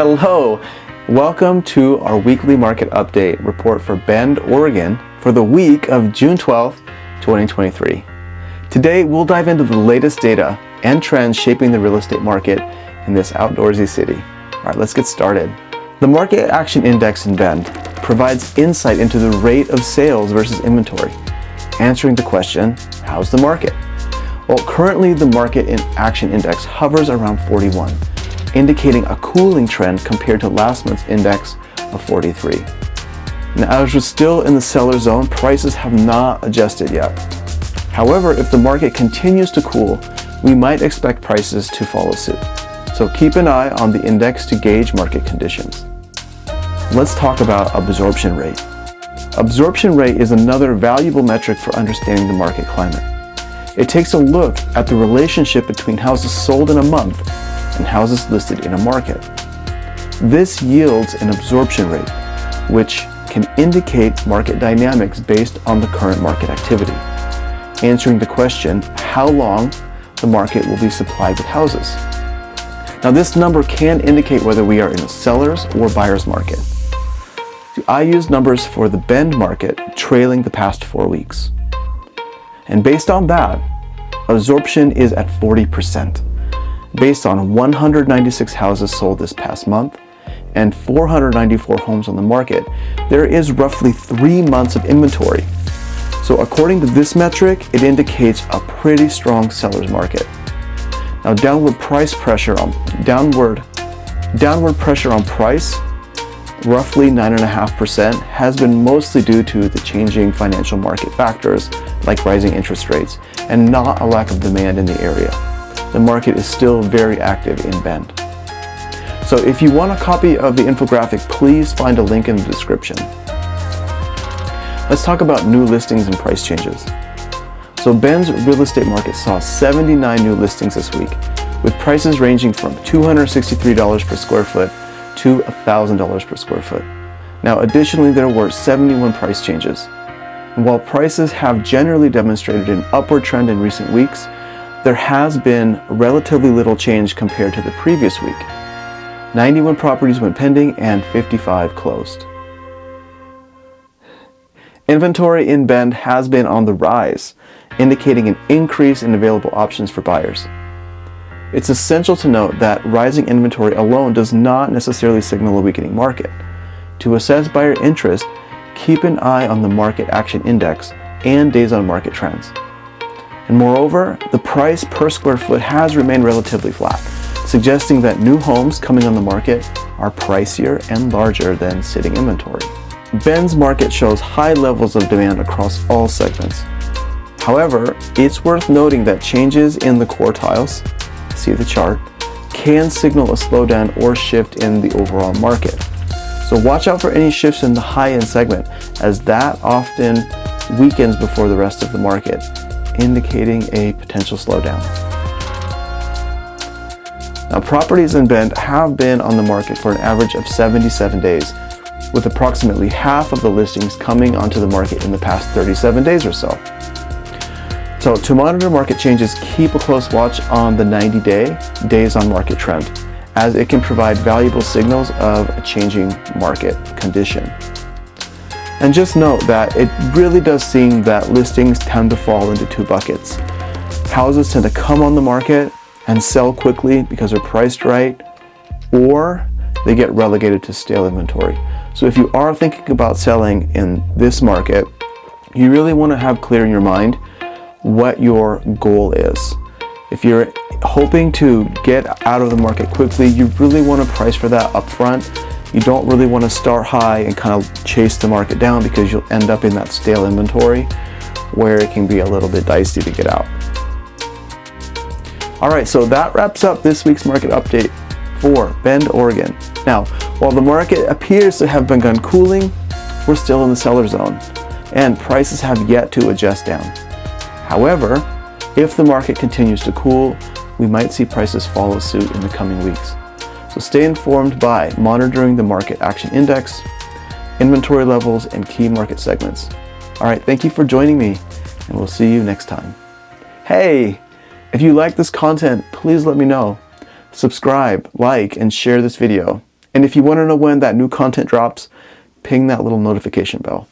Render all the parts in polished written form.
Hello, welcome to our weekly market update report for Bend, Oregon for the week of June 12th, 2023. Today we'll dive into the latest data and trends shaping the real estate market in this outdoorsy city. All right, let's get started. The Market Action Index in Bend provides insight into the rate of sales versus inventory, answering the question, how's the market? Well, currently the Market Action Index hovers around 41, indicating a cooling trend compared to last month's index of 43. Now, as we're still in the seller zone, prices have not adjusted yet. However, if the market continues to cool, we might expect prices to follow suit. So keep an eye on the index to gauge market conditions. Let's talk about absorption rate. Absorption rate is another valuable metric for understanding the market climate. It takes a look at the relationship between houses sold in a month and houses listed in a market. This yields an absorption rate, which can indicate market dynamics based on the current market activity, answering the question how long the market will be supplied with houses. Now, this number can indicate whether we are in a seller's or buyer's market. I use numbers for the Bend market trailing the past 4 weeks. And based on that, absorption is at 40%. Based on 196 houses sold this past month and 494 homes on the market, there is roughly 3 months of inventory. So according to this metric, it indicates a pretty strong seller's market. Now, downward pressure on price, roughly 9.5%, has been mostly due to the changing financial market factors like rising interest rates and not a lack of demand in the area. The market is still very active in Bend. So if you want a copy of the infographic, please find a link in the description. Let's talk about new listings and price changes. So Bend's real estate market saw 79 new listings this week, with prices ranging from $263 per square foot to $1,000 per square foot. Now, additionally, there were 71 price changes. And while prices have generally demonstrated an upward trend in recent weeks, there has been relatively little change compared to the previous week. 91 properties went pending and 55 closed. Inventory in Bend has been on the rise, indicating an increase in available options for buyers. It's essential to note that rising inventory alone does not necessarily signal a weakening market. To assess buyer interest, keep an eye on the Market Action Index and days on market trends. And moreover, the price per square foot has remained relatively flat, suggesting that new homes coming on the market are pricier and larger than sitting inventory. Bend's market shows high levels of demand across all segments. However, it's worth noting that changes in the quartiles, see the chart, can signal a slowdown or shift in the overall market. So watch out for any shifts in the high-end segment, as that often weakens before the rest of the market, indicating a potential slowdown. Now, properties in Bend have been on the market for an average of 77 days, with approximately half of the listings coming onto the market in the past 37 days or so. So to monitor market changes, keep a close watch on the 90-day days on market trend, as it can provide valuable signals of a changing market condition. And just note that it really does seem that listings tend to fall into 2 buckets. Houses tend to come on the market and sell quickly because they're priced right, or they get relegated to stale inventory. So if you are thinking about selling in this market, you really want to have clear in your mind what your goal is. If you're hoping to get out of the market quickly, you really want to price for that up front. You don't really want to start high and kind of chase the market down, because you'll end up in that stale inventory where it can be a little bit dicey to get out. All right, so that wraps up this week's market update for Bend, Oregon. Now, while the market appears to have begun cooling, we're still in the seller zone, and prices have yet to adjust down. However, if the market continues to cool, we might see prices follow suit in the coming weeks. So stay informed by monitoring the Market Action Index, inventory levels, and key market segments. All right, thank you for joining me, and we'll see you next time. Hey, if you like this content, please let me know. Subscribe, like, and share this video. And if you want to know when that new content drops, ping that little notification bell.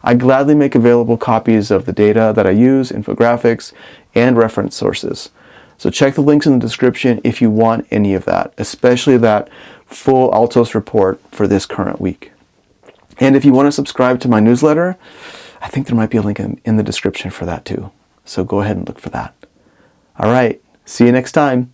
I gladly make available copies of the data that I use, infographics, and reference sources. So check the links in the description if you want any of that, especially that full Altos report for this current week. And if you want to subscribe to my newsletter, I think there might be a link in the description for that too. So go ahead and look for that. All right, see you next time.